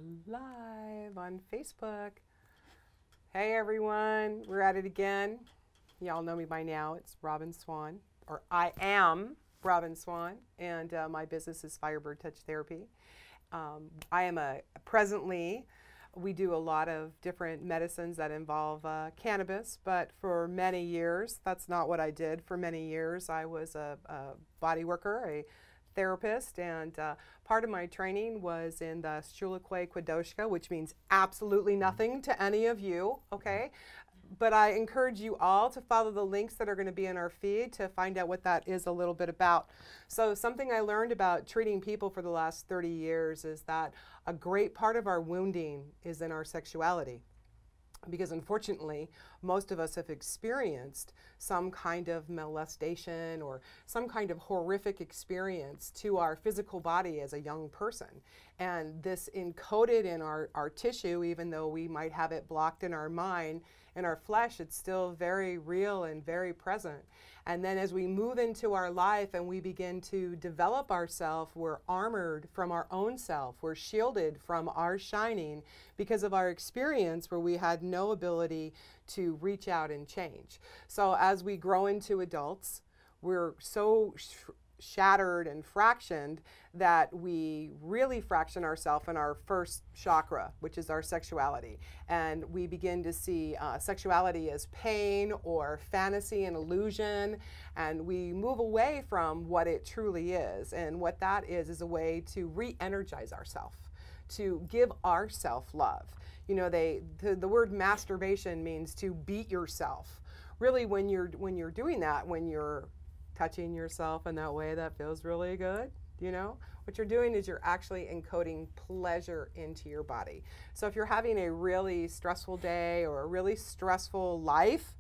Live on Facebook. Hey everyone, we're at it again. Y'all know me by now. It's Robin Swan, or I am Robin Swan, and my business is Firebird Touch Therapy. I am presently, we do a lot of different medicines that involve cannabis, but for many years, that's not what I did. For many years, I was a body worker, a therapist, and part of my training was in the sexuality, which means absolutely nothing to any of you, okay? But I encourage you all to follow the links that are going to be in our feed to find out what that is a little bit about. So something I learned about treating people for the last 30 years is that a great part of our wounding is in our sexuality. Because unfortunately, most of us have experienced some kind of molestation or some kind of horrific experience to our physical body as a young person. And this encoded in our tissue, even though we might have it blocked in our mind, in our flesh, it's still very real and very present. And then as we move into our life and we begin to develop ourselves, we're armored from our own self. We're shielded from our shining because of our experience where we had no ability to reach out and change. So as we grow into adults, we're so shattered and fractioned that we really fraction ourselves in our first chakra, which is our sexuality. And we begin to see sexuality as pain or fantasy and illusion, and we move away from what it truly is. And what that is a way to re-energize ourselves, to give ourself love. You know, the word masturbation means to beat yourself. Really, when you're doing that, when you're touching yourself in that way that feels really good, you know, what you're doing is you're actually encoding pleasure into your body. So if you're having a really stressful day or a really stressful life,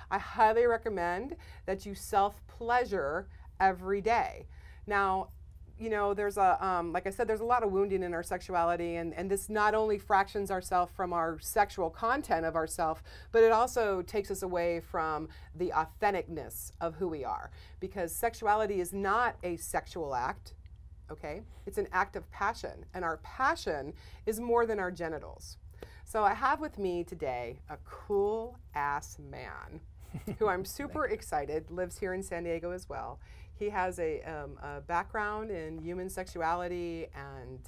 I highly recommend that you self-pleasure every day. Now, you know, there's like I said, there's a lot of wounding in our sexuality, and this not only fractions ourselves from our sexual content of ourself, but it also takes us away from the authenticness of who we are. Because sexuality is not a sexual act, okay? It's an act of passion, and our passion is more than our genitals. So I have with me today a cool ass man who I'm super excited, lives here in San Diego as well. He has a background in human sexuality and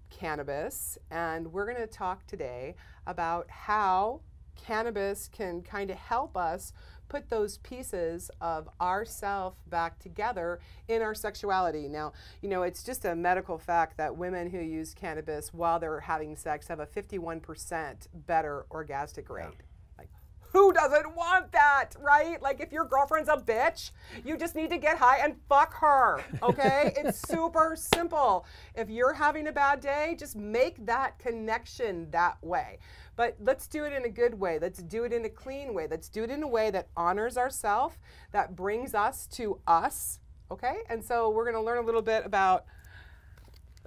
cannabis, and we're going to talk today about how cannabis can kind of help us put those pieces of ourself back together in our sexuality. Now, you know, it's just a medical fact that women who use cannabis while they're having sex have a 51% better orgastic rate. Yeah. Who doesn't want that, right? Like if your girlfriend's a bitch, you just need to get high and fuck her, okay? It's super simple. If you're having a bad day, just make that connection that way. But let's do it in a good way. Let's do it in a clean way. Let's do it in a way that honors ourselves, that brings us to us, okay? And so we're gonna learn a little bit about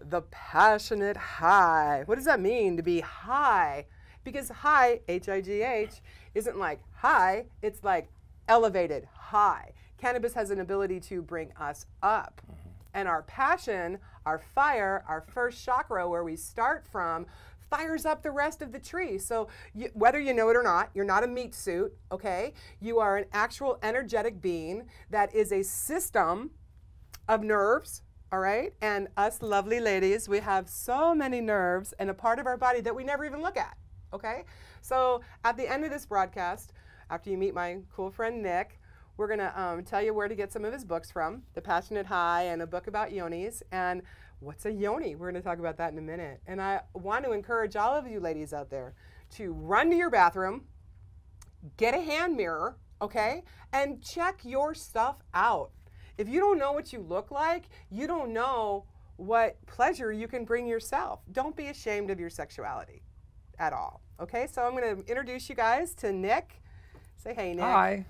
the passionate high. What does that mean to be high? Because high, H-I-G-H, isn't like high, it's like elevated, high. Cannabis has an ability to bring us up. And our passion, our fire, our first chakra, where we start from, fires up the rest of the tree. So whether you know it or not, you're not a meat suit, okay? You are an actual energetic being that is a system of nerves, all right? And us lovely ladies, we have so many nerves and a part of our body that we never even look at. Okay, so at the end of this broadcast, after you meet my cool friend Nick, we're gonna tell you where to get some of his books from, The Passionate High and a book about yonis. And what's a yoni? We're gonna talk about that in a minute. And I want to encourage all of you ladies out there to run to your bathroom, get a hand mirror, okay, and check your stuff out. If you don't know what you look like, you don't know what pleasure you can bring yourself. Don't be ashamed of your sexuality at all. Okay, so I'm going to introduce you guys to Nick. Say hey, Nick. Hi.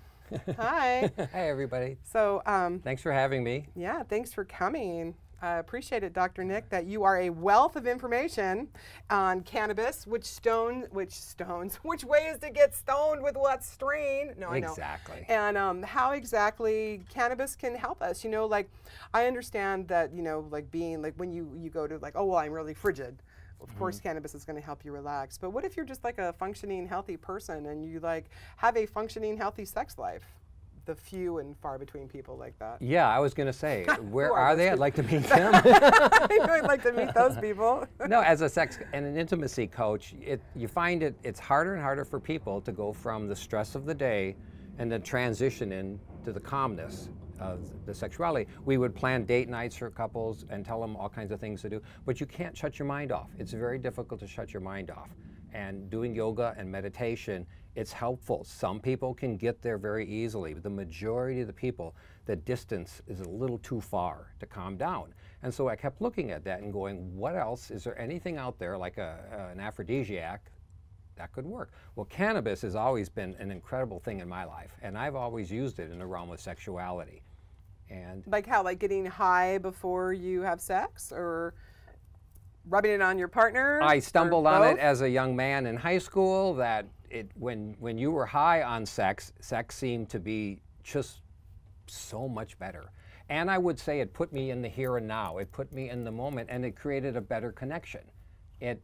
Hi. Hi, everybody. So, thanks for having me. Yeah, thanks for coming. I appreciate it, Dr. Nick, that you are a wealth of information on cannabis, which ways to get stoned with what strain. No, I know. Exactly. And how exactly cannabis can help us. You know, like, I understand that, you know, like being, like when you go to like, oh, well, I'm really frigid. of course cannabis is going to help you relax. But what if you're just like a functioning, healthy person and you like have a functioning, healthy sex life? The few and far between people like that. Yeah, I was going to say, where Who are those they? I'd people? like to meet them. I'd like to meet those people. No, as a sex and an intimacy coach, you find it's harder and harder for people to go from the stress of the day and then transition into the calmness of the sexuality. We would plan date nights for couples and tell them all kinds of things to do, but you can't shut your mind off. It's very difficult to shut your mind off. And doing yoga and meditation, it's helpful. Some people can get there very easily, but the majority of the people, the distance is a little too far to calm down. And so I kept looking at that and going, what else? Is there anything out there like an aphrodisiac that could work? Well, cannabis has always been an incredible thing in my life, and I've always used it in the realm of sexuality. And like how? Like getting high before you have sex, or rubbing it on your partner? I stumbled on both? it as a young man in high school, that when you were high on sex seemed to be just so much better. And I would say it put me in the here and now. It put me in the moment, and it created a better connection. It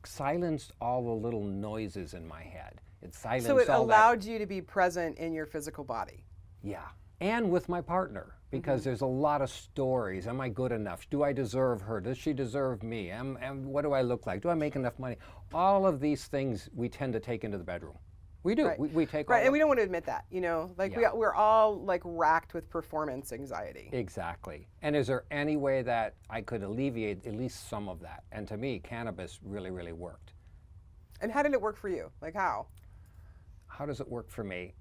silenced all the little noises in my head. It silenced So it all allowed you to be present in your physical body. Yeah, and with my partner, because there's a lot of stories. Am I good enough? Do I deserve her? Does she deserve me? What do I look like? Do I make enough money? All of these things we tend to take into the bedroom. We do. Right. We take Right, all and we don't want to admit that, you know, like Yeah. we're all like racked with performance anxiety. Exactly. And is there any way that I could alleviate at least some of that? And to me, cannabis really, really worked. And how did it work for you? Like how? How does it work for me?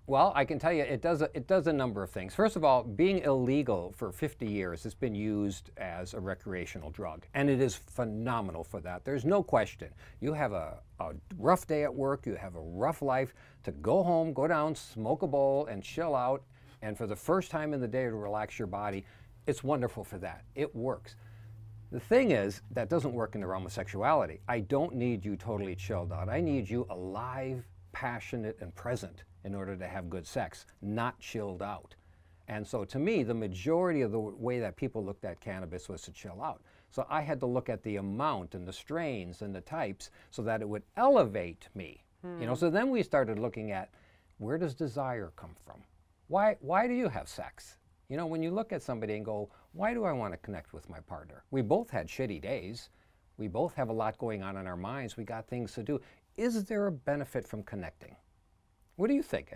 Well, I can tell you it does a number of things. First of all, being illegal for 50 years has been used as a recreational drug, and it is phenomenal for that. There's no question. You have a rough day at work, you have a rough life, to go home, go down, smoke a bowl, and chill out, and for the first time in the day to relax your body, it's wonderful for that. It works. The thing is, that doesn't work in the realm of sexuality. I don't need you totally chilled out. I need you alive, passionate, and present in order to have good sex, not chilled out. And so to me, the majority of the way that people looked at cannabis was to chill out. So I had to look at the amount and the strains and the types so that it would elevate me. You know, so then we started looking at, where does desire come from? Why do you have sex? You know, when you look at somebody and go, why do I want to connect with my partner? We both had shitty days. We both have a lot going on in our minds. We got things to do. Is there a benefit from connecting? What do you think?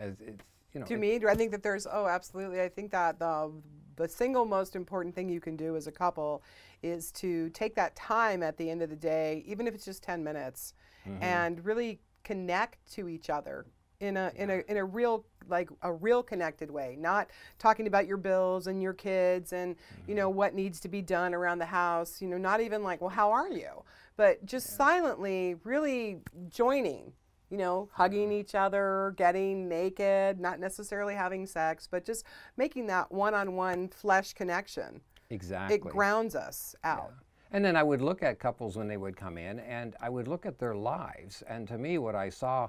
To me, do I think that there's, oh, absolutely. I think that the single most important thing you can do as a couple is to take that time at the end of the day, even if it's just 10 minutes, and really connect to each other in a real, like a real connected way, not talking about your bills and your kids and, you know, what needs to be done around the house, you know, not even like, well, how are you? But just silently really joining. You know, hugging each other, getting naked, not necessarily having sex, but just making that one-on-one flesh connection. Exactly. It grounds us out. Yeah. And then I would look at couples when they would come in, and I would look at their lives. And to me, what I saw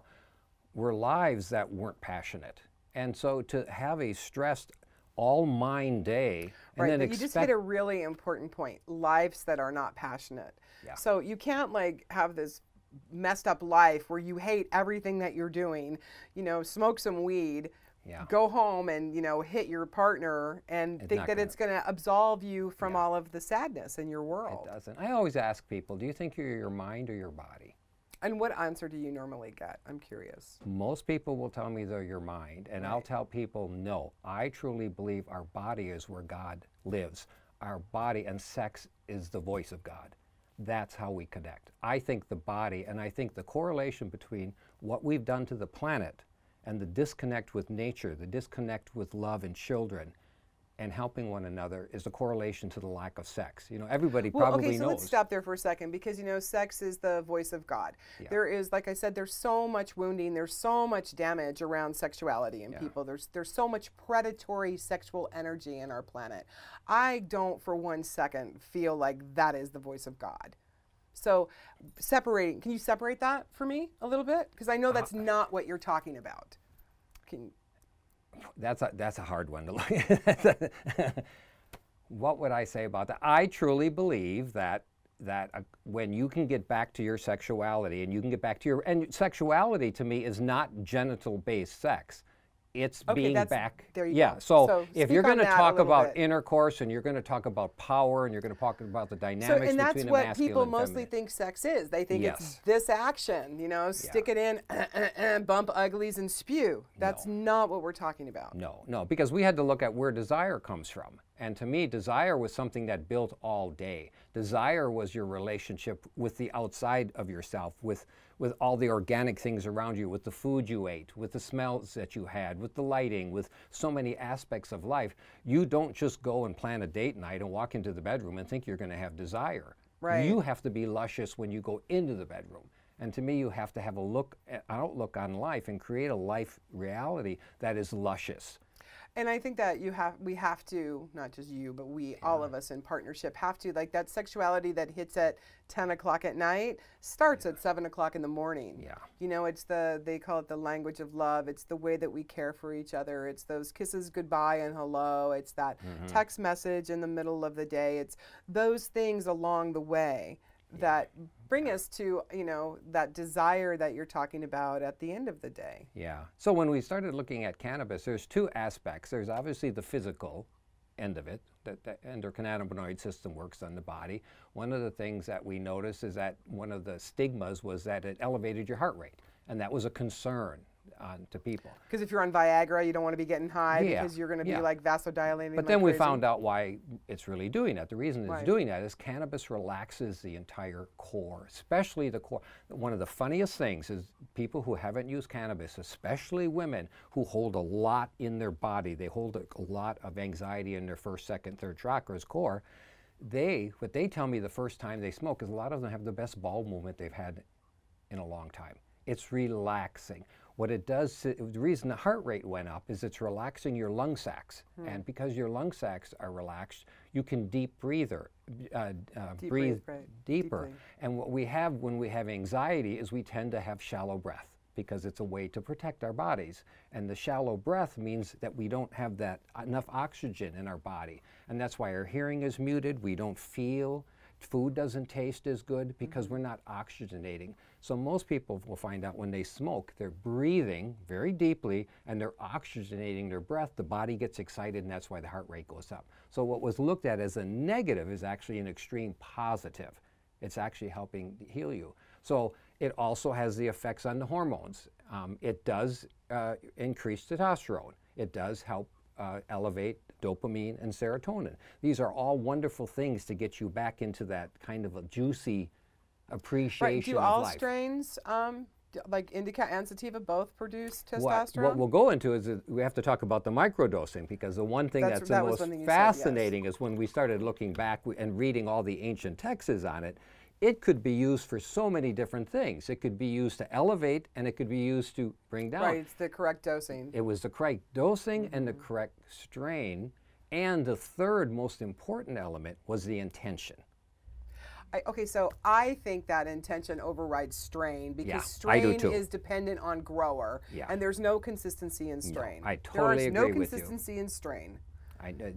were lives that weren't passionate. And so to have a stressed, all-mind day, and then you just hit a really important point, lives that are not passionate. Yeah. So you can't like have this messed up life where you hate everything that you're doing, you know, smoke some weed, go home and, you know, hit your partner and think that it's going to absolve you from all of the sadness in your world. It doesn't. I always ask people, do you think you're your mind or your body? And what answer do you normally get? I'm curious. Most people will tell me they're your mind, and I'll tell people, no, I truly believe our body is where God lives. Our body and sex is the voice of God. That's how we connect. I think the body, and I think the correlation between what we've done to the planet and the disconnect with nature, the disconnect with love and children, and helping one another is the correlation to the lack of sex. You know, everybody probably okay, so knows. let's stop there for a second because, you know, sex is the voice of God. Yeah. There is, like I said, there's so much wounding, there's so much damage around sexuality in people. There's so much predatory sexual energy in our planet. I don't for one second feel like that is the voice of God. So can you separate that for me a little bit? Because I know that's not what you're talking about. That's a hard one to look at. What would I say about that? I truly believe that that when you can get back to your sexuality and you can get back to your, and sexuality to me is not genital-based sex. It's being back. There you go. So, so if you're going to talk about bit. intercourse and you're going to talk about power and you're going to talk about the dynamics between the masculine and feminine. And that's what people mostly think sex is. They think it's this action, you know, stick it in, bump uglies and spew. That's not what we're talking about. No, because we had to look at where desire comes from. And to me, desire was something that built all day. Desire was your relationship with the outside of yourself, with all the organic things around you, with the food you ate, with the smells that you had, with the lighting, with so many aspects of life. You don't just go and plan a date night and walk into the bedroom and think you're going to have desire. Right. You have to be luscious when you go into the bedroom. And to me, you have to have an outlook on life and create a life reality that is luscious. And I think that we have to, not just you, but all of us in partnership have to, like that sexuality that hits at 10 o'clock at night starts at 7 o'clock in the morning. Yeah. You know, it's they call it the language of love. It's the way that we care for each other. It's those kisses goodbye and hello. It's that text message in the middle of the day. It's those things along the way that bring us to, you know, that desire that you're talking about at the end of the day. Yeah. So when we started looking at cannabis, there's two aspects. There's obviously the physical end of it, that the endocannabinoid system works on the body. One of the things that we noticed is that one of the stigmas was that it elevated your heart rate, and that was a concern to people. Because if you're on Viagra, you don't want to be getting high because you're going to be like vasodilating. But then we found out why it's really doing that. The reason it's doing that is cannabis relaxes the entire core, especially the core. One of the funniest things is people who haven't used cannabis, especially women who hold a lot in their body, they hold a lot of anxiety in their first, second, third chakras core. What they tell me the first time they smoke is a lot of them have the best bowel movement they've had in a long time. It's relaxing. What it does, the reason the heart rate went up is it's relaxing your lung sacs. And because your lung sacs are relaxed, you can breathe deeper. Deeply. And what we have when we have anxiety is we tend to have shallow breath because it's a way to protect our bodies. And the shallow breath means that we don't have enough oxygen in our body. And that's why our hearing is muted, we don't feel. Food doesn't taste as good because we're not oxygenating. So most people will find out when they smoke, they're breathing very deeply and they're oxygenating their breath. The body gets excited and that's why the heart rate goes up. So what was looked at as a negative is actually an extreme positive. It's actually helping heal you. So it also has the effects on the hormones. It does increase testosterone. It does help elevate dopamine and serotonin. These are all wonderful things to get you back into that kind of a juicy appreciation of life. Do all strains, like indica and sativa, both produce testosterone? What we'll go into is that we have to talk about the microdosing, because the one thing that's the most fascinating is when we started looking back and reading all the ancient texts on it, it could be used for so many different things. It could be used to elevate, and it could be used to bring down. Right, it's the correct dosing. It was the correct dosing and the correct strain. And the third most important element was the intention. Okay, so I think that intention overrides strain, because I do strain too. is dependent on grower, and there's no consistency in strain. No, I totally agree with you. There is no consistency in strain.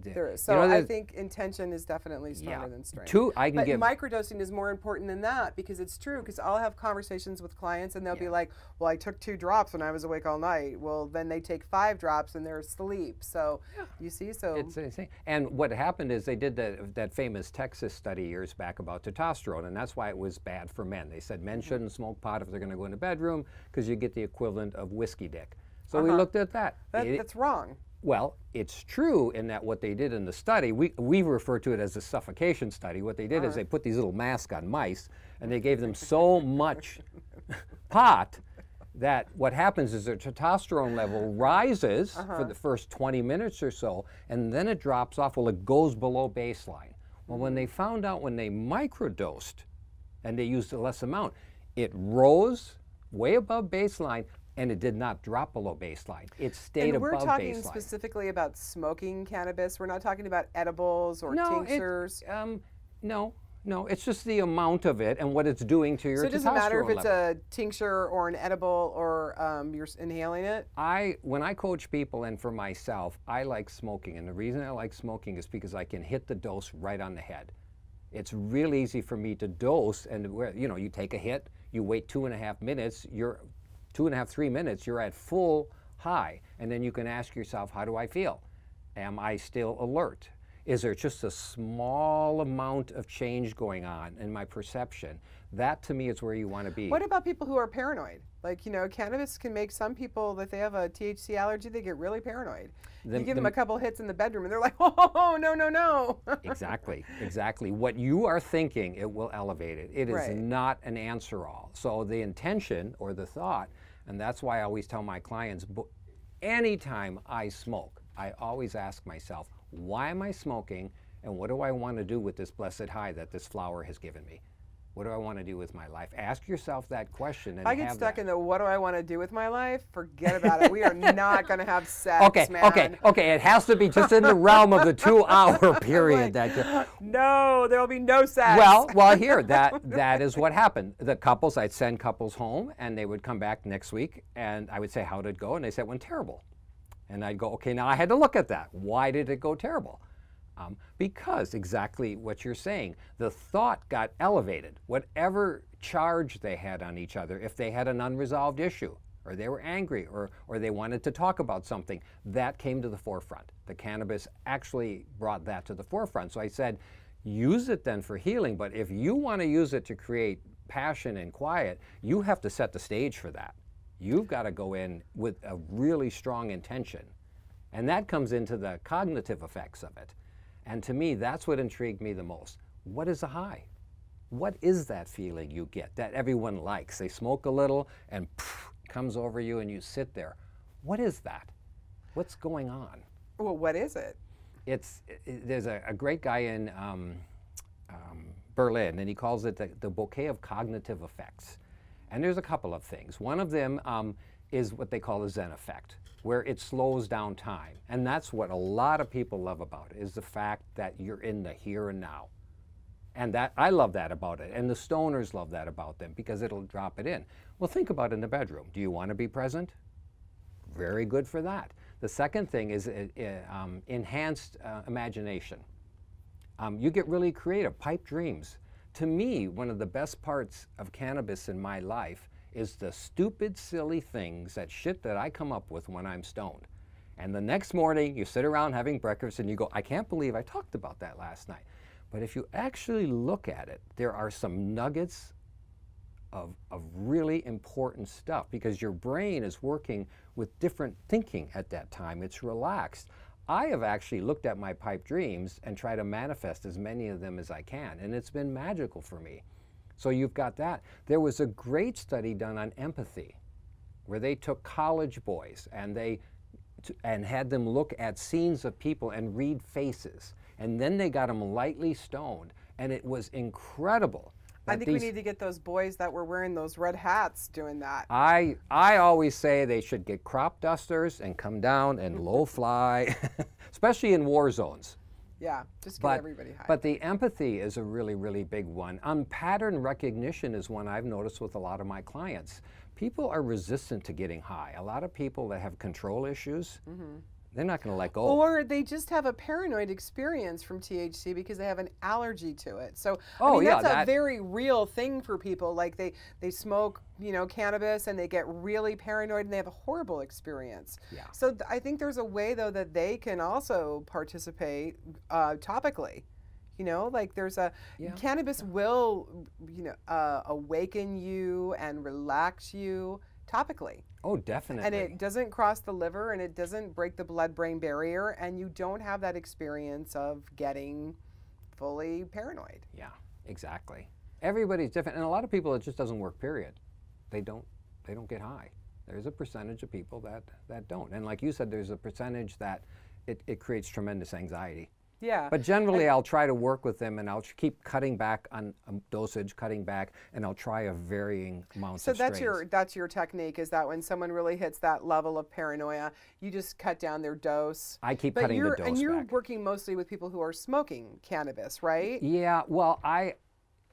There is. So you know, I think intention is definitely stronger than strain. But microdosing is more important than that, because it's true. Because I'll have conversations with clients and they'll be like, "Well, I took 2 drops when I was awake all night." Well, then they take 5 drops and they're asleep. So you see, it's insane. And what happened is they did that famous Texas study years back about testosterone, and that's why it was bad for men. They said men shouldn't smoke pot if they're going to go in the bedroom because you get the equivalent of whiskey dick. So we looked at that. That's wrong. Well, it's true in that what they did in the study, we refer to it as a suffocation study. What they did is they put these little masks on mice, and they gave them so much pot that what happens is their testosterone level rises for the first 20 minutes or so, and then it drops off. Well, it goes below baseline. Well, when they found out when they microdosed and they used a less amount, it rose way above baseline, and it did not drop below baseline. It stayed above baseline. And we're talking specifically about smoking cannabis. We're not talking about edibles or tinctures. No, it's just the amount of it and what it's doing to your testosterone level. So it doesn't matter if it's a tincture or an edible or you're inhaling it? When I coach people, and for myself, I like smoking. And the reason I like smoking is because I can hit the dose right on the head. It's real easy for me to dose, and you know, you take a hit, you wait 2.5 minutes, you're 2.5, 3 minutes, you're at full high, and then you can ask yourself, how do I feel? Am I still alert? Is there just a small amount of change going on in my perception? That to me is where you want to be. What about people who are paranoid? Like, you know, cannabis can make some people, that they have a THC allergy, they get really paranoid. You give them a couple hits in the bedroom and they're like, oh, no, no, no. Exactly, exactly. What you are thinking, it will elevate it. It is not an answer all. So the intention or the thought, and that's why I always tell my clients, anytime I smoke, I always ask myself, why am I smoking, and what do I want to do with this blessed high that this flower has given me? What do I want to do with my life? Ask yourself that question. And if I get stuck in the what do I want to do with my life, forget about it. We are not going to have sex, man. Okay. It has to be just in the realm of the 2-hour period. No, there will be no sex. Well, here, that is what happened. The couples, I'd send couples home, and they would come back next week, and I would say, how did it go? And they said, it went terrible. And I'd go, okay, now I had to look at that. Why did it go terrible? Because exactly what you're saying, the thought got elevated. Whatever charge they had on each other, if they had an unresolved issue, or they were angry, or they wanted to talk about something, that came to the forefront. The cannabis actually brought that to the forefront. So I said, use it then for healing, but if you want to use it to create passion and quiet, you have to set the stage for that. You've got to go in with a really strong intention. And that comes into the cognitive effects of it. And to me, that's what intrigued me the most. What is a high? What is that feeling you get that everyone likes? They smoke a little and poof, comes over you and you sit there. What is that? What's going on? Well, what is it? There's a great guy in Berlin, and he calls it the bouquet of cognitive effects. And there's a couple of things. One of them is what they call the Zen effect, where it slows down time. And that's what a lot of people love about it, is the fact that you're in the here and now. And that I love that about it. And the stoners love that about them, because it'll drop it in. Well, think about it in the bedroom. Do you want to be present? Very good for that. The second thing is enhanced imagination. You get really creative, pipe dreams. To me, one of the best parts of cannabis in my life is the stupid, silly things, that shit that I come up with when I'm stoned. And the next morning, you sit around having breakfast and you go, I can't believe I talked about that last night. But if you actually look at it, there are some nuggets of really important stuff, because your brain is working with different thinking at that time. It's relaxed. I have actually looked at my pipe dreams and tried to manifest as many of them as I can, and it's been magical for me. So you've got that. There was a great study done on empathy, where they took college boys and had them look at scenes of people and read faces, and then they got them lightly stoned, and it was incredible. I think we need to get those boys that were wearing those red hats doing that. I always say they should get crop dusters and come down and low fly, especially in war zones. Yeah, just get everybody high. But the empathy is a really, really big one. Pattern recognition is one I've noticed with a lot of my clients. People are resistant to getting high. A lot of people that have control issues, they're not going to let go. Or they just have a paranoid experience from THC because they have an allergy to it. So I mean, that's a very real thing for people. Like they smoke, you know, cannabis, and they get really paranoid and they have a horrible experience. Yeah. So I think there's a way, though, that they can also participate topically. You know, like there's cannabis will, you know, awaken you and relax you topically. Oh, definitely. And it doesn't cross the liver, and it doesn't break the blood-brain barrier, and you don't have that experience of getting fully paranoid. Yeah, exactly. Everybody's different, and a lot of people, it just doesn't work, period. They don't get high. There's a percentage of people that don't. And like you said, there's a percentage that it creates tremendous anxiety. Yeah. But generally, I'll try to work with them, and I'll keep cutting back on dosage, and I'll try a varying amount of strains. So that's your technique, is that when someone really hits that level of paranoia, you just cut down their dose. I keep cutting the dose back. And you're working mostly with people who are smoking cannabis, right? Yeah. Well,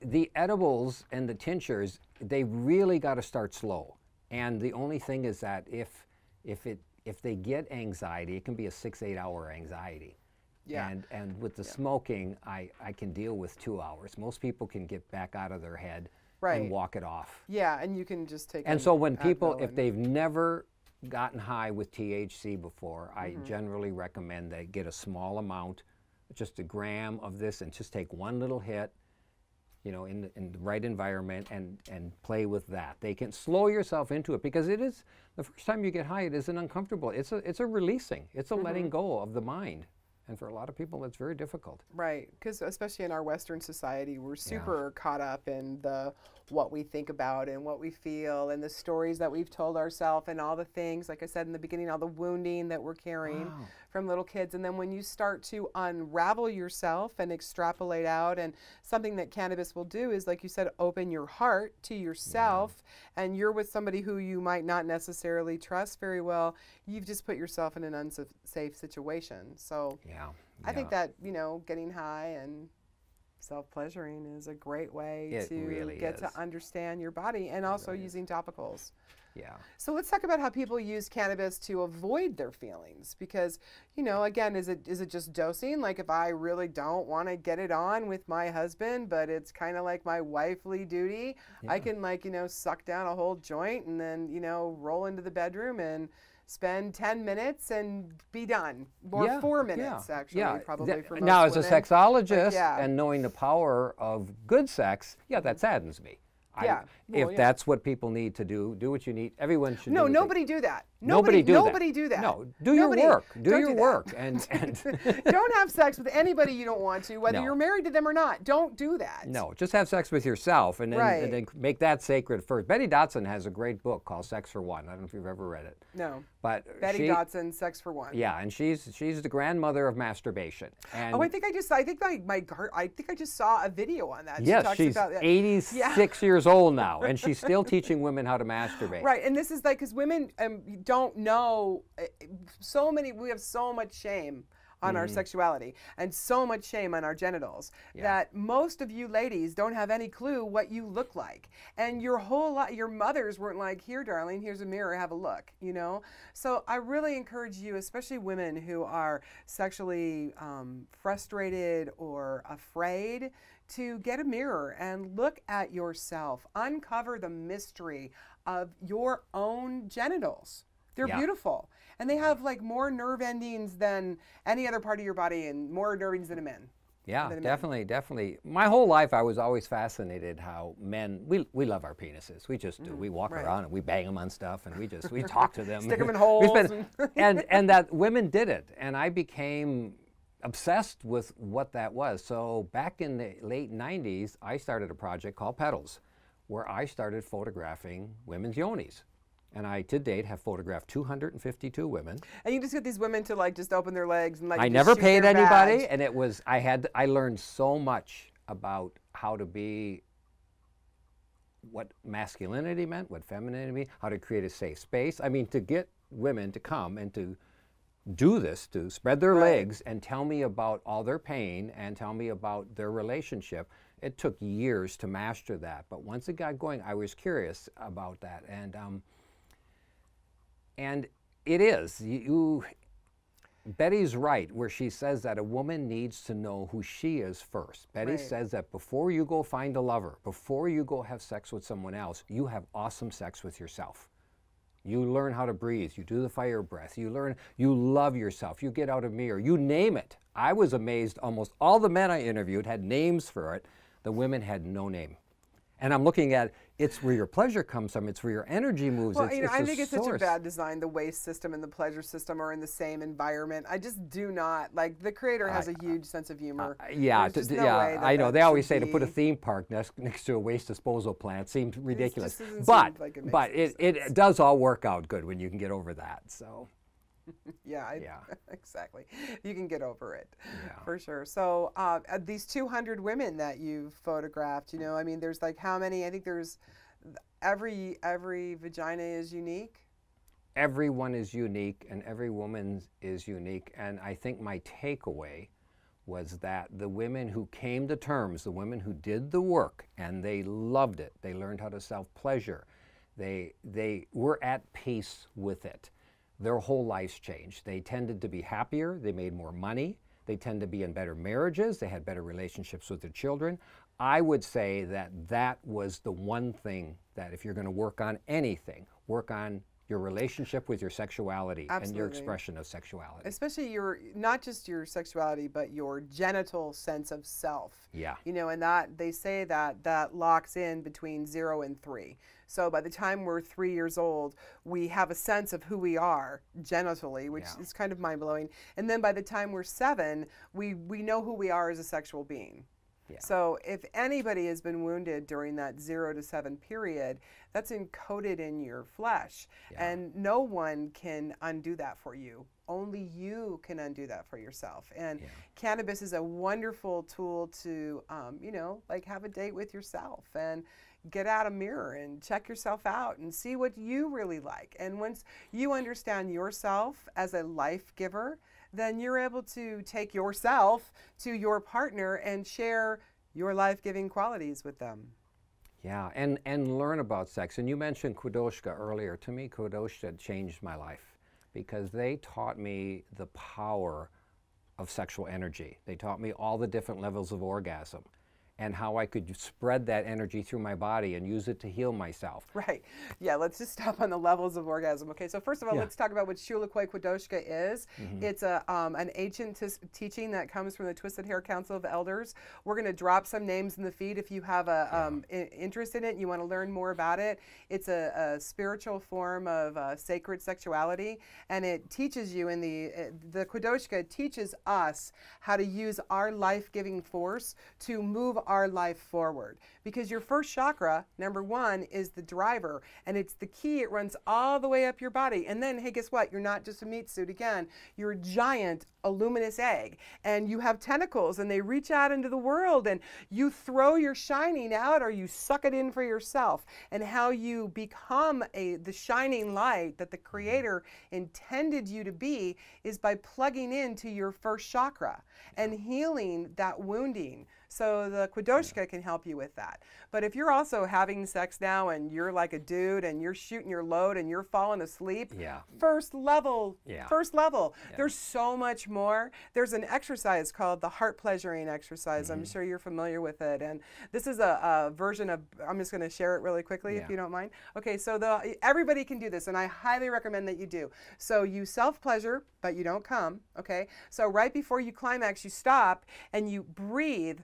the edibles and the tinctures, they really got to start slow. And the only thing is that if they get anxiety, it can be a 6-8 hour anxiety. Yeah. And with the smoking, I can deal with 2 hours. Most people can get back out of their head and walk it off. Yeah, and you can just take. And so when people, if they've never gotten high with THC before, I generally recommend they get a small amount, just a gram of this, and just take one little hit, you know, in the right environment, and play with that. They can slow yourself into it, because it is, the first time you get high, it isn't uncomfortable. It's a releasing. It's a letting go of the mind. And for a lot of people, it's very difficult. Right, because especially in our Western society, we're super caught up in what we think about and what we feel and the stories that we've told ourselves and all the things, like I said in the beginning, all the wounding that we're carrying from little kids. And then when you start to unravel yourself and extrapolate out, and something that cannabis will do is, like you said, open your heart to yourself, and you're with somebody who you might not necessarily trust very well, you've just put yourself in an unsafe situation. So I think that, you know, getting high and self-pleasuring is a great way to get to understand your body, and also using topicals. Yeah. So let's talk about how people use cannabis to avoid their feelings, because, you know, again, is it just dosing? Like, if I really don't want to get it on with my husband, but it's kind of like my wifely duty, I can, like, you know, suck down a whole joint and then, you know, roll into the bedroom and spend 10 minutes and be done. Or 4 minutes, actually, probably for most Now, as a women. sexologist, and knowing the power of good sex, that saddens me. If that's what people need to do what you need. Everyone should. No, nobody do that. Nobody do that. No, do your work. Do your work. And don't have sex with anybody you don't want to, whether you're married to them or not. Don't do that. No, just have sex with yourself, and then make that sacred first. Betty Dodson has a great book called Sex for One. I don't know if you've ever read it. No. But Betty Dodson, Sex for One. Yeah, and she's the grandmother of masturbation. And I think I just saw a video on that. Yes, she's 86 years old now, and she's still teaching women how to masturbate. Right, and this is like, because women don't know, we have so much shame on our sexuality and so much shame on our genitals that most of you ladies don't have any clue what you look like. And your mothers weren't like, here, darling, here's a mirror, have a look, you know? So I really encourage you, especially women who are sexually frustrated or afraid, to get a mirror and look at yourself. Uncover the mystery of your own genitals. They're beautiful. And they have, like, more nerve endings than any other part of your body, and more nerve endings than a man. Yeah, definitely. My whole life I was always fascinated how men, we love our penises. We just do. We walk around and we bang them on stuff, and we talk to them. Stick them in holes. and that women did it. And I became obsessed with what that was. So back in the late 90s, I started a project called Petals, where I started photographing women's yonis. And I, to date, have photographed 252 women. And you just get these women to, like, just open their legs and, like, I never paid anybody, and it was, I learned so much about how to be, what masculinity meant, what femininity meant, how to create a safe space. I mean, to get women to come and to do this, to spread their legs and tell me about all their pain and tell me about their relationship. It took years to master that, but once it got going, I was curious about that. And it is, Betty's right where she says that a woman needs to know who she is first. Betty says that before you go find a lover, before you go have sex with someone else, you have awesome sex with yourself. You learn how to breathe, you do the fire breath, you love yourself, you get out a mirror, you name it. I was amazed, almost all the men I interviewed had names for it. The women had no name. And I'm looking at, it's where your pleasure comes from, it's where your energy moves. Well, I think it's such a bad design. The waste system and the pleasure system are in the same environment. I just do not, like, the creator has a huge sense of humor. I know. They always say to put a theme park next to a waste disposal plant seems ridiculous. But it does all work out good when you can get over that, so. Exactly. You can get over it, for sure. So these 200 women that you've photographed, you know, I mean, there's like how many? I think there's every vagina is unique. Every one is unique, and every woman is unique. And I think my takeaway was that the women who came to terms, the women who did the work, and they loved it. They learned how to self-pleasure. They were at peace with it. Their whole lives changed. They tended to be happier, they made more money, They tend to be in better marriages. They had better relationships with their children. I would say that that was the one thing that if you're going to work on anything, work on your relationship with your sexuality. Absolutely. And your expression of sexuality. Especially your, not just your sexuality, but your genital sense of self. Yeah. You know, and that they say that that locks in between 0 and 3. So by the time we're 3 years old, we have a sense of who we are genitally, which is kind of mind-blowing. And then by the time we're 7, we know who we are as a sexual being. Yeah. So if anybody has been wounded during that 0 to 7 period, that's encoded in your flesh. Yeah. And no one can undo that for you. Only you can undo that for yourself. And cannabis is a wonderful tool to, you know, like have a date with yourself and get out a mirror and check yourself out and see what you really like. And once you understand yourself as a life giver, then you're able to take yourself to your partner and share your life-giving qualities with them. Yeah, and learn about sex. And you mentioned Kudoshka earlier. To me, Kudoshka changed my life because they taught me the power of sexual energy. They taught me all the different levels of orgasm and how I could spread that energy through my body and use it to heal myself. Right. Yeah, let's just stop on the levels of orgasm. Okay, so first of all, let's talk about what Shulakoi Kudoshka is. It's an ancient teaching that comes from the Twisted Hair Council of Elders. We're going to drop some names in the feed if you have a interest in it and you want to learn more about it. It's a spiritual form of sacred sexuality, and it teaches you the Kudoshka teaches us how to use our life-giving force to move our life forward. Because your first chakra, number 1, is the driver, and it's the key. It runs all the way up your body. And then, hey, guess what? You're not just a meat suit again. You're a giant, a luminous egg, and you have tentacles, and they reach out into the world, and you throw your shining out, or you suck it in for yourself. And how you become the shining light that the Creator intended you to be is by plugging into your first chakra and healing that wounding. So the Kudoshka can help you with that. But if you're also having sex now and you're like a dude and you're shooting your load and you're falling asleep, first level, there's so much more. There's an exercise called the heart pleasuring exercise. I'm sure you're familiar with it. And this is a version of, I'm just going to share it really quickly if you don't mind. Okay, so everybody can do this, and I highly recommend that you do. So you self-pleasure, but you don't come, okay? So right before you climax, you stop and you breathe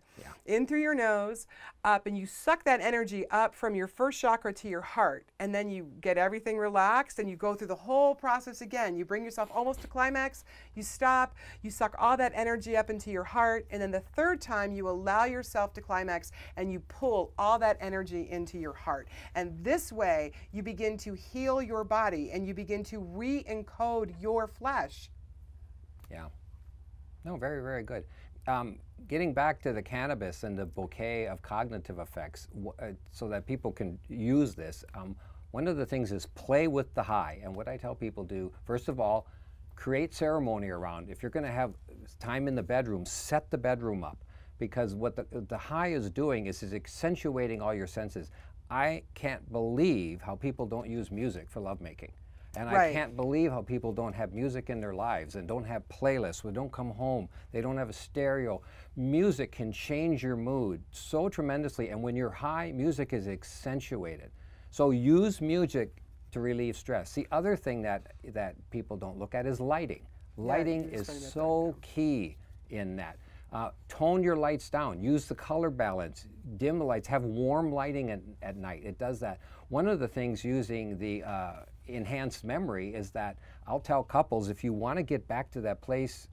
in through your nose, up, and you suck that energy up from your first chakra to your heart. And then you get everything relaxed and you go through the whole process again. You bring yourself almost to climax, you stop, you suck all that energy up into your heart, and then the third time you allow yourself to climax and you pull all that energy into your heart. And this way you begin to heal your body and you begin to re-encode your flesh. Yeah. No, very, very good. Getting back to the cannabis and the bouquet of cognitive effects so that people can use this, one of the things is play with the high. And what I tell people do, first of all, create ceremony around. If you're going to have time in the bedroom, set the bedroom up. Because what the high is doing is accentuating all your senses. I can't believe how people don't use music for lovemaking. And I can't believe how people don't have music in their lives and don't have playlists, or don't come home, they don't have a stereo. Music can change your mood so tremendously, and when you're high, music is accentuated. So use music to relieve stress. The other thing that people don't look at is lighting. Lighting is so key in that. Tone your lights down, use the color balance, dim the lights, have warm lighting at night. It does that. One of the things using the enhanced memory is that I'll tell couples, if you want to get back to that place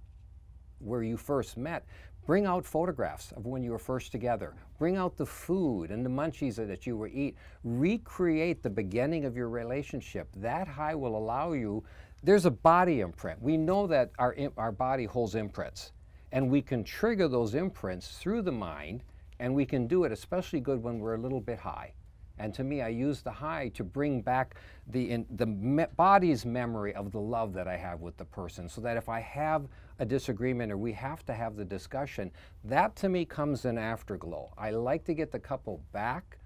where you first met, bring out photographs of when you were first together. Bring out the food and the munchies that you were eating. Recreate the beginning of your relationship. That high will allow you, there's a body imprint. We know that our body holds imprints, and we can trigger those imprints through the mind, and we can do it especially good when we're a little bit high. And to me, I use the high to bring back the body's memory of the love that I have with the person, so that if I have a disagreement or we have to have the discussion, that to me comes in afterglow. I like to get the couple back,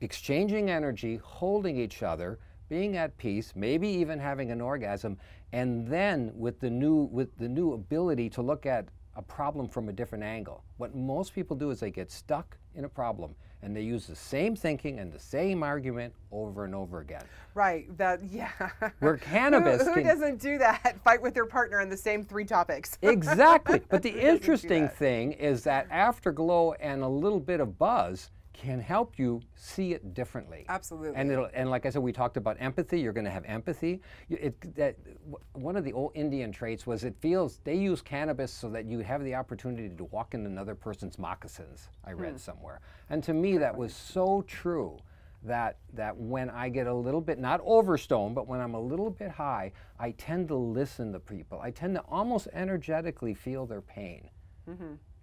exchanging energy, holding each other, being at peace, maybe even having an orgasm, and then with the new ability to look at a problem from a different angle. What most people do is they get stuck in a problem and they use the same thinking and the same argument over and over again. Right. That, yeah. Where cannabis who doesn't do that? Fight with their partner on the same 3 topics. Exactly. But the interesting thing is that afterglow and a little bit of buzz can help you see it differently. Absolutely. And like I said, we talked about empathy. You're going to have empathy. One of the old Indian traits was they use cannabis so that you have the opportunity to walk in another person's moccasins, I read somewhere. And to me, that was so true that when I get a little bit, not overstoned, but when I'm a little bit high, I tend to listen to people. I tend to almost energetically feel their pain.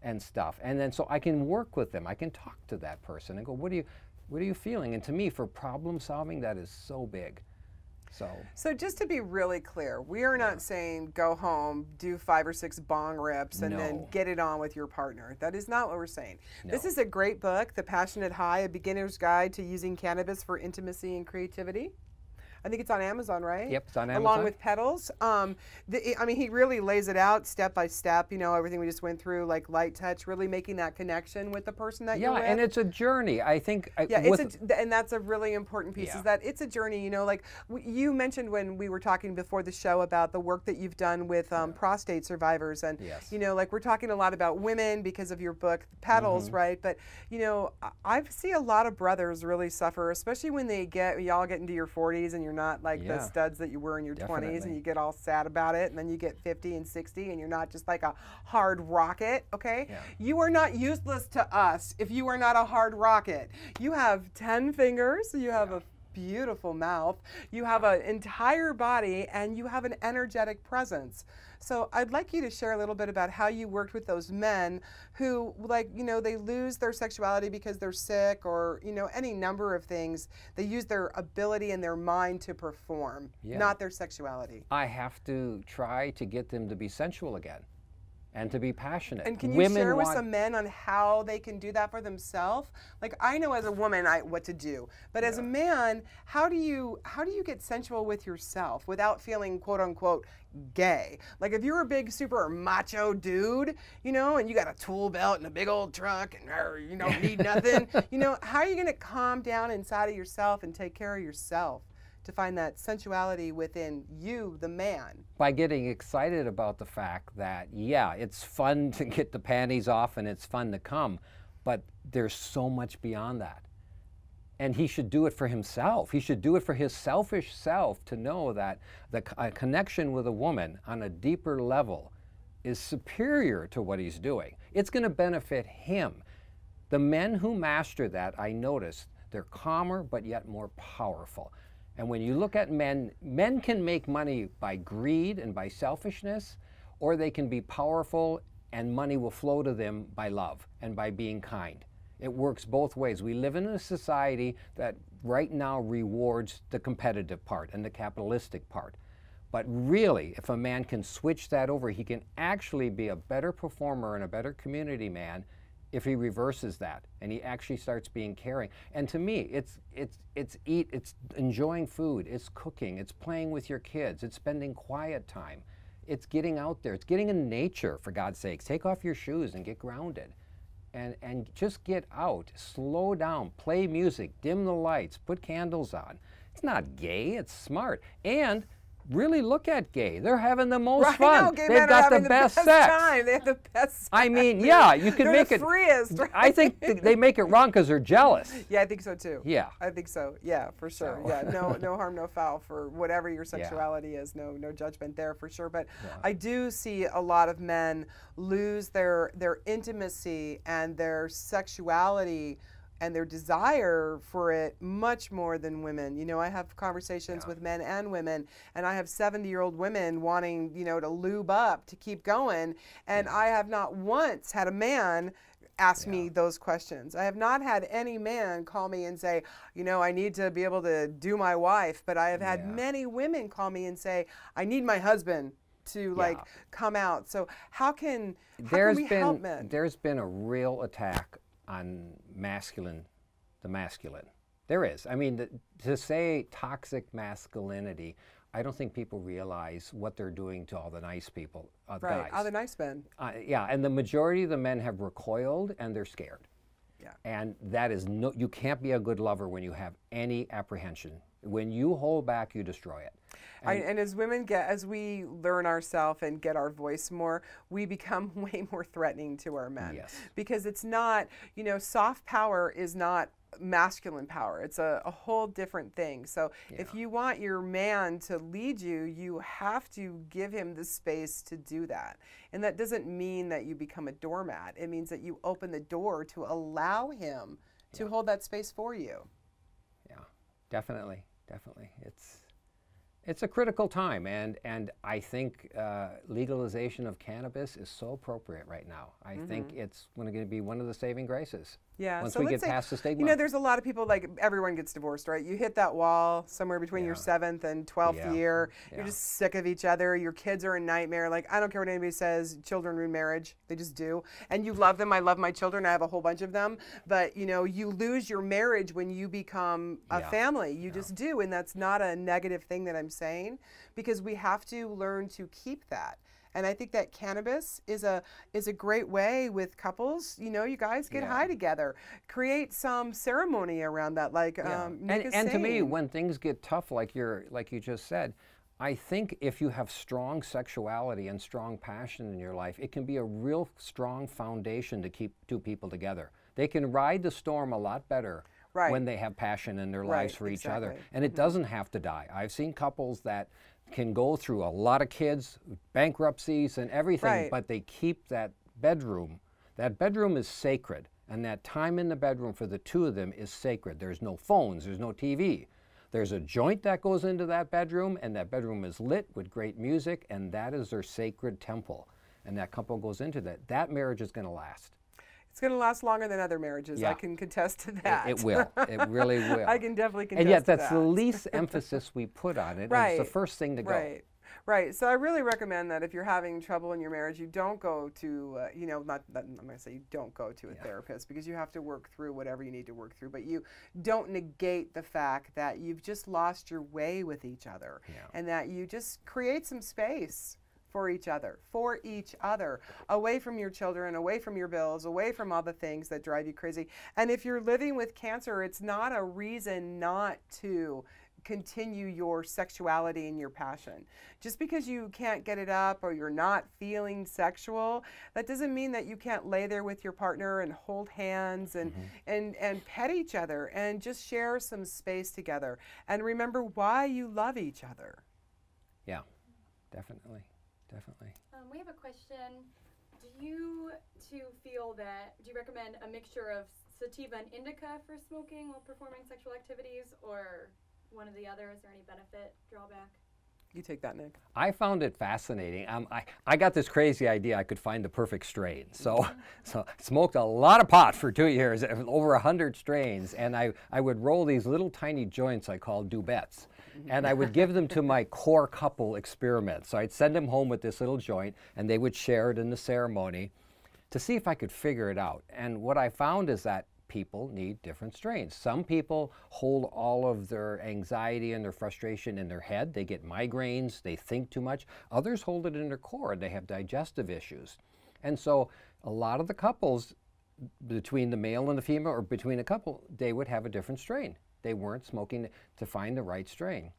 And stuff, and then so I can work with them. I can talk to that person and go, what are you feeling? And to me, for problem solving, that is so big. So just to be really clear, we are not saying go home, do 5 or 6 bong rips, and then get it on with your partner. That is not what we're saying. No. This is a great book, The Passionate High: A Beginner's Guide to Using Cannabis for Intimacy and Creativity. I think it's on Amazon, right? Yep, it's on Amazon. Along with Petals. I mean, he really lays it out step by step, you know, everything we just went through, like light touch, really making that connection with the person that you're with. Yeah, and it's a journey, I think. Yeah, and that's a really important piece, is that it's a journey, you know, like you mentioned when we were talking before the show about the work that you've done with prostate survivors. And, you know, like we're talking a lot about women because of your book, Petals, right? But, you know, I see a lot of brothers really suffer, especially when y'all get into your 40s and you're not like the studs that you were in your 20s, and you get all sad about it, and then you get 50 and 60 and you're not just like a hard rocket, okay? You are not useless to us if you are not a hard rocket. You have 10 fingers, you have a beautiful mouth, you have an entire body, and you have an energetic presence. So I'd like you to share a little bit about how you worked with those men who, like, you know, they lose their sexuality because they're sick, or, you know, any number of things. They use their ability and their mind to perform, not their sexuality. I have to try to get them to be sensual again and to be passionate. And can you share with some men on how they can do that for themselves? Like, I know as a woman what to do, but as a man, how do you get sensual with yourself without feeling quote unquote gay? Like, if you're a big super macho dude, you know, and you got a tool belt and a big old truck and you don't need nothing, you know, how are you going to calm down inside of yourself and take care of yourself to find that sensuality within you, the man? By getting excited about the fact that, yeah, it's fun to get the panties off and it's fun to come, but there's so much beyond that. And he should do it for himself. He should do it for his selfish self, to know that a connection with a woman on a deeper level is superior to what he's doing. It's going to benefit him. The men who master that, I noticed, they're calmer but yet more powerful. And when you look at men, men can make money by greed and by selfishness, or they can be powerful and money will flow to them by love and by being kind. It works both ways. We live in a society that right now rewards the competitive part and the capitalistic part. But really, if a man can switch that over, he can actually be a better performer and a better community man if he reverses that and he actually starts being caring. And to me, it's enjoying food, it's cooking, it's playing with your kids, it's spending quiet time, it's getting out there, it's getting in nature, for God's sakes. Take off your shoes and get grounded. And just get out, slow down, play music, dim the lights, put candles on. It's not gay, it's smart. And really look at gay. They're having the most fun. They've got the best sex. Time. They have the best sex. I mean, yeah, you can make it. They're the freest, right? I think they make it wrong because they're jealous. Yeah, I think so too. Yeah. I think so. Yeah, for sure. So. Yeah, no harm, no foul for whatever your sexuality is. No judgment there for sure. But I do see a lot of men lose their intimacy and their sexuality and their desire for it much more than women. You know, I have conversations with men and women, and I have 70-year-old women wanting, you know, to lube up, to keep going, and I have not once had a man ask me those questions. I have not had any man call me and say, you know, I need to be able to do my wife, but I have had many women call me and say, I need my husband to like come out. So how can we help men? There's been a real attack on the masculine. There is. I mean, to say toxic masculinity, I don't think people realize what they're doing to all the nice people, Right, guys. all the nice men. Yeah, and the majority of the men have recoiled and they're scared. Yeah. And that is you can't be a good lover when you have any apprehension. When you hold back, you destroy it. And as women as we learn ourselves and get our voice more, we become way more threatening to our men. Yes. Because it's not, soft power is not masculine power. It's a whole different thing. So if you want your man to lead you, you have to give him the space to do that. And that doesn't mean that you become a doormat. It means that you open the door to allow him to hold that space for you. Yeah, definitely. Definitely. It's a critical time, and I think legalization of cannabis is so appropriate right now. I think it's going to be one of the saving graces. Yeah. Once so we let's get say, past the stigma. there's a lot of people, like everyone gets divorced, right? You hit that wall somewhere between your 7th and 12th year. You're just sick of each other. Your kids are a nightmare. Like, I don't care what anybody says, children ruin marriage. They just do. And you love them. I love my children. I have a whole bunch of them. But, you lose your marriage when you become a family. You just do. And that's not a negative thing that I'm saying, because we have to learn to keep that. And I think that cannabis is a great way with couples. You guys get high together, create some ceremony around that. Like, and to me, when things get tough, like you just said, I think if you have strong sexuality and strong passion in your life, it can be a real strong foundation to keep two people together. They can ride the storm a lot better when they have passion in their lives for each other, and it doesn't have to die. I've seen couples that can go through a lot of kids, bankruptcies and everything, but they keep that bedroom. That bedroom is sacred, and that time in the bedroom for the two of them is sacred. There's no phones, there's no TV. There's a joint that goes into that bedroom, and that bedroom is lit with great music, and that is their sacred temple. And that couple goes into that. That marriage is going to last. It's going to last longer than other marriages. Yeah. I can contest to that. It will. It really will. I can definitely contest to that. And yet to that's the least emphasis we put on it. Right. It's the first thing to go. Right. So I really recommend that if you're having trouble in your marriage, you don't go to, I'm going to say you don't go to a therapist, because you have to work through whatever you need to work through. But you don't negate the fact that you've just lost your way with each other, and that you just create some space for each other, away from your children, away from your bills, away from all the things that drive you crazy. And if you're living with cancer, it's not a reason not to continue your sexuality and your passion. Just because you can't get it up or you're not feeling sexual, that doesn't mean that you can't lay there with your partner and hold hands and pet each other and just share some space together. And remember why you love each other. Yeah, definitely. Definitely. We have a question. Do you recommend a mixture of sativa and indica for smoking while performing sexual activities, or one or the other? Is there any benefit, drawback? You take that, Nick. I found it fascinating. I got this crazy idea I could find the perfect strain. So smoked a lot of pot for 2 years, over 100 strains, and I would roll these little tiny joints I called dubettes. And I would give them to my core couple experiments. So I'd send them home with this little joint, and they would share it in the ceremony to see if I could figure it out. And what I found is that people need different strains. Some people hold all of their anxiety and their frustration in their head. They get migraines, they think too much. Others hold it in their core, they have digestive issues. And so a lot of the couples, between the male and the female, or between a couple, they would have a different strain. They weren't smoking to find the right strain.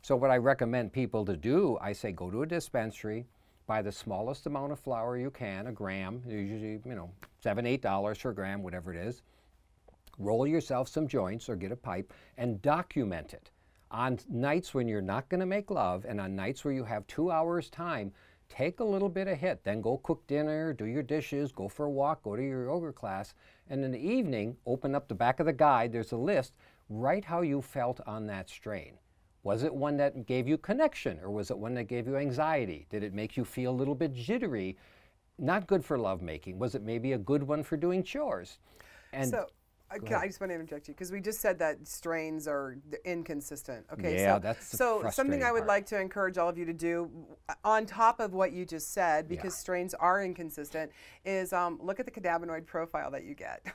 So what I recommend people to do, I say go to a dispensary, buy the smallest amount of flower you can, a gram, usually, $7, $8 per gram, whatever it is. Roll yourself some joints or get a pipe and document it. On nights when you're not going to make love, and on nights where you have 2 hours time, take a little bit of hit, then go cook dinner, do your dishes, go for a walk, go to your yoga class, and in the evening, open up the back of the guide, there's a list, write how you felt on that strain. Was it one that gave you connection, or was it one that gave you anxiety? Did it make you feel a little bit jittery? Not good for lovemaking. Was it maybe a good one for doing chores? And so I just want to interject you because we just said that strains are inconsistent. Okay, Yeah, so that's the something frustrating I would part. like to encourage all of you to do, on top of what you just said, because Yeah. strains are inconsistent, is look at the cannabinoid profile that you get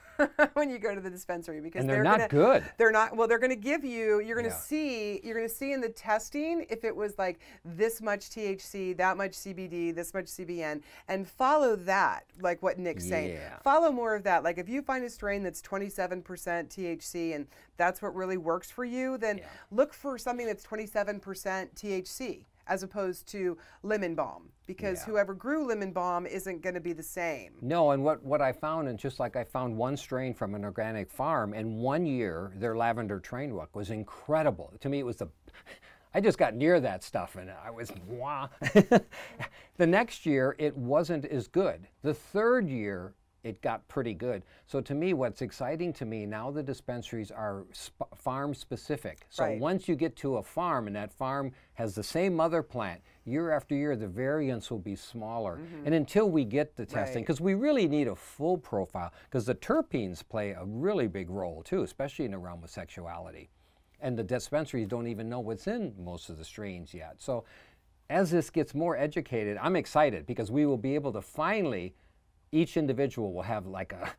when you go to the dispensary, because And they're not good. They're not. Well, they're going to give you. You're going to Yeah. see. You're going to see in the testing if it was like this much THC, that much CBD, this much CBN, and follow that. Like what Nick's saying. Yeah. Follow more of that. Like if you find a strain that's 27% THC and that's what really works for you, then look for something that's 27% THC as opposed to lemon balm, because whoever grew lemon balm isn't going to be the same. No, and what I found, and just like I found one strain from an organic farm, in 1 year, their lavender train walk was incredible. To me, it was the, I just got near that stuff and I was, wah. The next year, it wasn't as good. The third year, it got pretty good. So to me, what's exciting to me, now the dispensaries are farm specific. So once you get to a farm and that farm has the same mother plant, year after year, the variance will be smaller. And until we get the testing, because we really need a full profile, because the terpenes play a really big role too, especially in the realm of sexuality. And the dispensaries don't even know what's in most of the strains yet. So as this gets more educated, I'm excited because we will be able to finally, each individual will have like a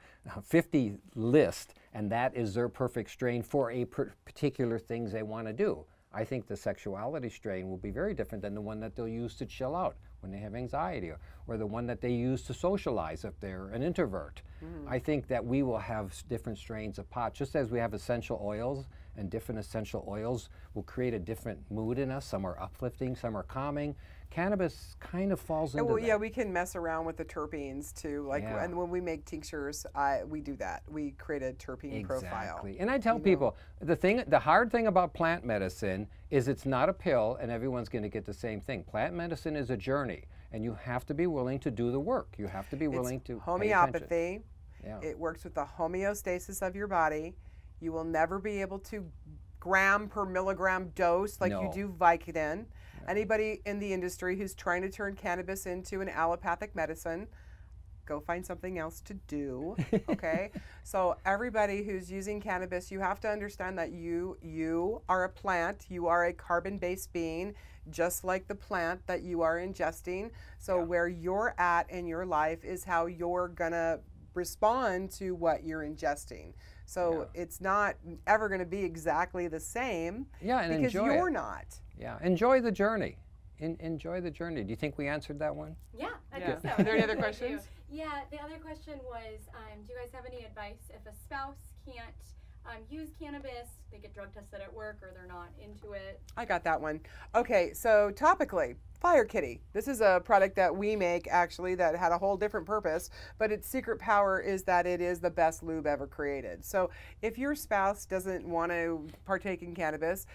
50 list, and that is their perfect strain for a particular things they want to do. I think the sexuality strain will be very different than the one that they'll use to chill out when they have anxiety, or the one that they use to socialize if they're an introvert. I think that we will have different strains of pot, just as we have essential oils, and different essential oils will create a different mood in us. Some are uplifting, some are calming. Cannabis kind of falls into that. Yeah, we can mess around with the terpenes too. Like, and when we make tinctures, we do that. We create a terpene profile. Exactly. And I tell people, the hard thing about plant medicine is it's not a pill and everyone's going to get the same thing. Plant medicine is a journey, and you have to be willing to do the work. You have to be willing to homeopathy. pay attention. It works with the homeostasis of your body. You will never be able to gram per milligram dose like you do Vicodin. Anybody in the industry who's trying to turn cannabis into an allopathic medicine, go find something else to do, okay? So everybody who's using cannabis, you have to understand that you are a plant, you are a carbon-based being, just like the plant that you are ingesting. So where you're at in your life is how you're gonna respond to what you're ingesting. So it's not ever going to be exactly the same and because enjoy you're it. not. Yeah, enjoy the journey. Enjoy the journey. Do you think we answered that one? Yeah, I think so. Are there any other questions? Yeah, the other question was, do you guys have any advice if a spouse can't use cannabis, they get drug tested at work, or they're not into it? I got that one. Okay, so topically, Fire Kitty. This is a product that we make actually that had a whole different purpose, but its secret power is that it is the best lube ever created. So if your spouse doesn't want to partake in cannabis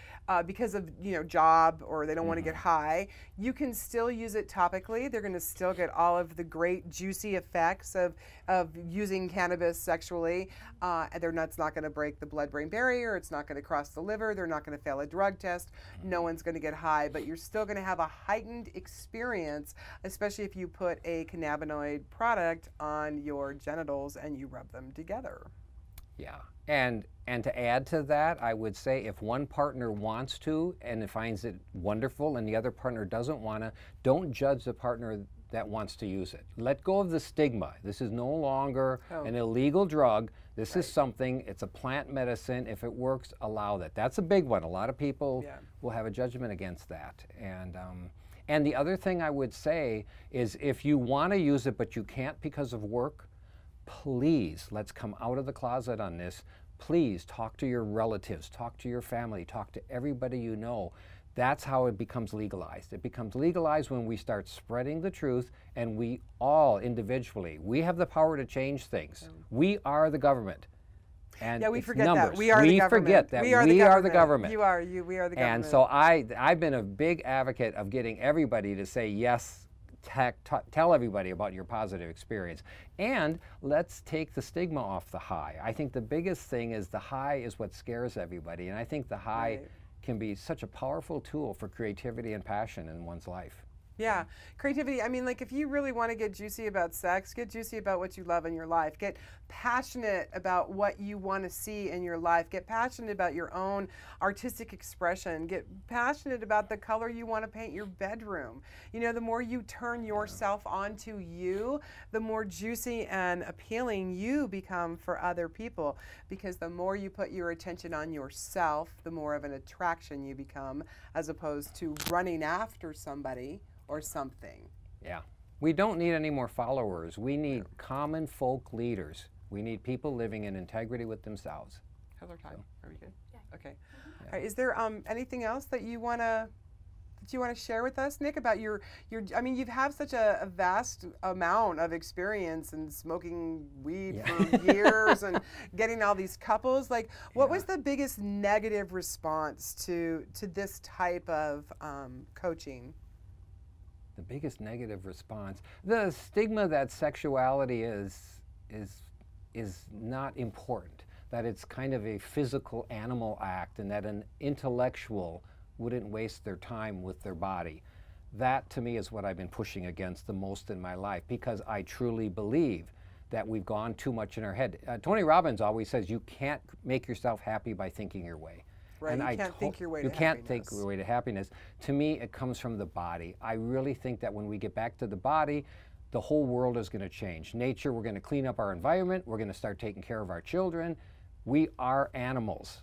because of job, or they don't want to get high, you can still use it topically. They're going to still get all of the great juicy effects of using cannabis sexually. It's not going to break the blood-brain barrier. It's not going to cross the liver. They're not going to fail a drug test. No one's going to get high, but you're still going to have a heightened experience, especially if you put a cannabinoid product on your genitals and you rub them together. Yeah, and to add to that, I would say if one partner wants to and finds it wonderful and the other partner doesn't want to, don't judge the partner that wants to use it. Let go of the stigma. This is no longer an illegal drug. This is something, it's a plant medicine. If it works, allow that. That's a big one. A lot of people will have a judgment against that. And the other thing I would say is if you want to use it but you can't because of work, please, let's come out of the closet on this. Please talk to your relatives, talk to your family, talk to everybody you know. That's how it becomes legalized. It becomes legalized when we start spreading the truth, and we all individually, we have the power to change things. We are the government. And we forget numbers. that. We are the government. Forget that. We are the government. You are. We are the government. And so I've been a big advocate of getting everybody to say yes, tell everybody about your positive experience. And let's take the stigma off the high. I think the biggest thing is the high is what scares everybody. And I think the high can be such a powerful tool for creativity and passion in one's life. Yeah. Creativity. I mean, like, if you really want to get juicy about sex, get juicy about what you love in your life. Get passionate about what you want to see in your life. Get passionate about your own artistic expression. Get passionate about the color you want to paint your bedroom. You know, the more you turn yourself onto you, the more juicy and appealing you become for other people. Because the more you put your attention on yourself, the more of an attraction you become, as opposed to running after somebody or something. Yeah. We don't need any more followers. We need common folk leaders. We need people living in integrity with themselves. How's our time? Are we good? Yeah. Okay. All right. Is there anything else that you wanna share with us, Nick, about your? I mean, you have such a vast amount of experience in smoking weed for years and getting all these couples. Like, what was the biggest negative response to this type of coaching? The biggest negative response, the stigma that sexuality is not important, that it's kind of a physical animal act, and that an intellectual wouldn't waste their time with their body. That, to me, is what I've been pushing against the most in my life, because I truly believe that we've gone too much in our head. Tony Robbins always says you can't make yourself happy by thinking your way. Right, and you can't think your way to happiness. You can't think your way to happiness. To me, it comes from the body. I really think that when we get back to the body, the whole world is going to change. Nature, we're going to clean up our environment. We're going to start taking care of our children. We are animals.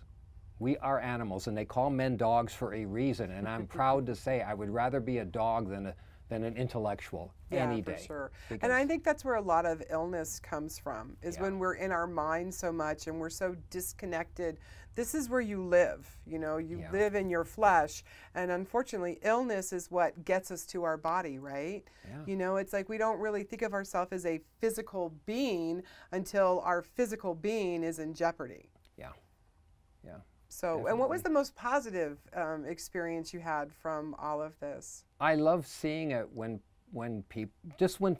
We are animals, and they call men dogs for a reason. And I'm proud to say I would rather be a dog than an intellectual any day. Yeah, for sure. And I think that's where a lot of illness comes from, is when we're in our mind so much and we're so disconnected. This is where you live, you know, you live in your flesh. And unfortunately, illness is what gets us to our body, right? Yeah. You know, it's like we don't really think of ourselves as a physical being until our physical being is in jeopardy. Yeah, yeah. So, Definitely. And what was the most positive experience you had from all of this? I love seeing it when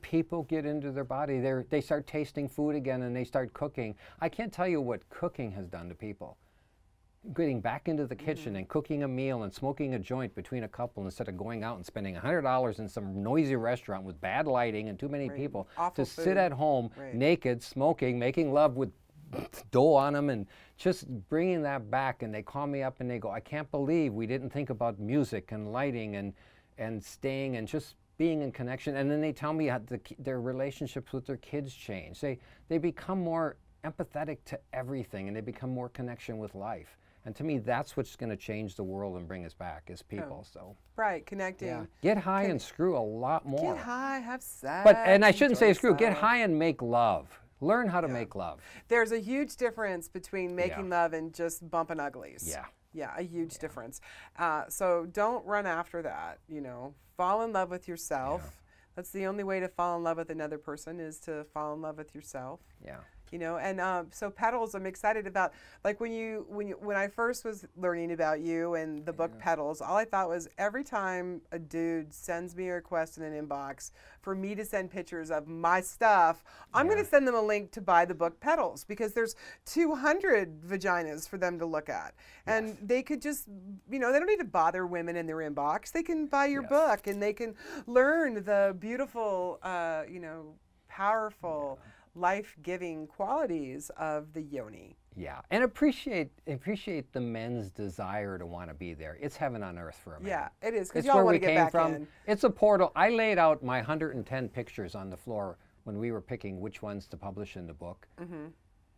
people get into their body, they start tasting food again and they start cooking. I can't tell you what cooking has done to people. Getting back into the kitchen and cooking a meal and smoking a joint between a couple instead of going out and spending $100 in some noisy restaurant with bad lighting and too many people. Awful to food. sit at home naked, smoking, making love with dough on them, and just bringing that back. And they call me up and they go, I can't believe we didn't think about music and lighting and staying and just being in connection. And then they tell me how their relationships with their kids change. They become more empathetic to everything, and they become more connection with life. And to me, that's what's going to change the world and bring us back as people. So right, connecting. Yeah. Get high and screw a lot more. Get high, have sex. And I shouldn't say screw. Get yourself. high and make love. Learn how to make love. There's a huge difference between making love and just bumping uglies. Yeah. Yeah, a huge difference. So don't run after that, you know. Fall in love with yourself. Yeah. That's the only way to fall in love with another person, is to fall in love with yourself. Yeah. You know, and so Petals, I'm excited about. Like when I first was learning about you and the book Petals, all I thought was every time a dude sends me a request in an inbox for me to send pictures of my stuff, I'm going to send them a link to buy the book Petals, because there's 200 vaginas for them to look at, and they could just, you know, they don't need to bother women in their inbox. They can buy your book and they can learn the beautiful, you know, powerful, life-giving qualities of the yoni. Yeah, and appreciate the men's desire to want to be there. It's heaven on earth for a man. Yeah, it is, because It's y'all where want we to get came back from. in. It's a portal. I laid out my 110 pictures on the floor when we were picking which ones to publish in the book.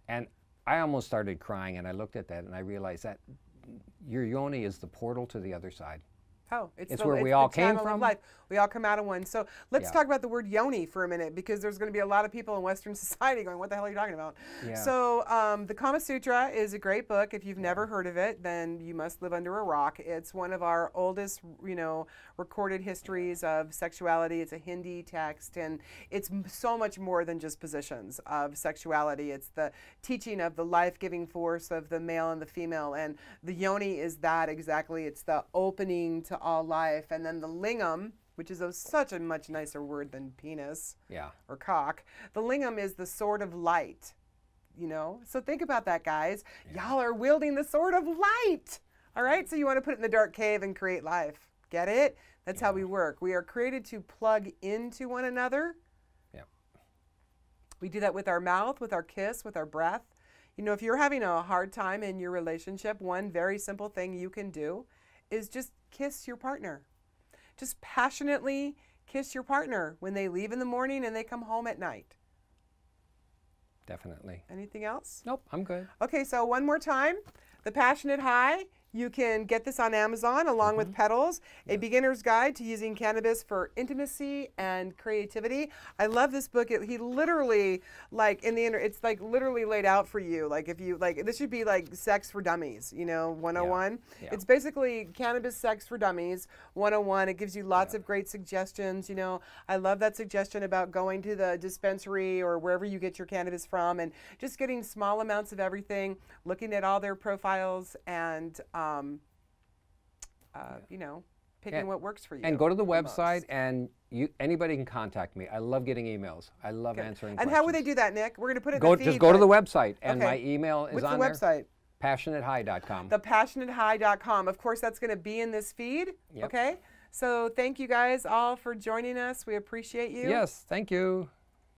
And I almost started crying, and I looked at that and I realized that your yoni is the portal to the other side. Oh, it's where we all came from. Life. We all come out of one. So let's talk about the word yoni for a minute, because there's going to be a lot of people in Western society going, what the hell are you talking about? Yeah. So the Kama Sutra is a great book. If you've never heard of it, then you must live under a rock. It's one of our oldest, you know, recorded histories of sexuality. It's a Hindi text, and it's so much more than just positions of sexuality. It's the teaching of the life-giving force of the male and the female, and the yoni is that exactly. It's the opening to all life. And then the lingam, which is such a much nicer word than penis or cock. The lingam is the sword of light, you know? So think about that, guys. Y'all are wielding the sword of light, all right? So you want to put it in the dark cave and create life. Get it? That's how we work. We are created to plug into one another. Yep. We do that with our mouth, with our kiss, with our breath. You know, if you're having a hard time in your relationship, one very simple thing you can do is just kiss your partner. Just passionately kiss your partner when they leave in the morning and they come home at night. Definitely. Anything else? Nope, I'm good. Okay, so one more time. The Passionate High. You can get this on Amazon along with Petals, a beginner's guide to using cannabis for intimacy and creativity. I love this book. He literally, like in the it's like literally laid out for you. Like if you like, this should be like Sex for Dummies, you know, 101. Yeah. It's basically Cannabis Sex for Dummies 101. It gives you lots of great suggestions. You know, I love that suggestion about going to the dispensary or wherever you get your cannabis from and just getting small amounts of everything, looking at all their profiles and you know, picking what works for you. And go to the website, and anybody can contact me. I love getting emails. I love answering questions. And how would they do that, Nick? We're going to put it in the feed. Just go to the website, and my email is on there. What's the website? PassionateHigh.com. ThePassionateHigh.com. Of course, that's going to be in this feed. Yep. Okay? So thank you guys all for joining us. We appreciate you. Yes, thank you.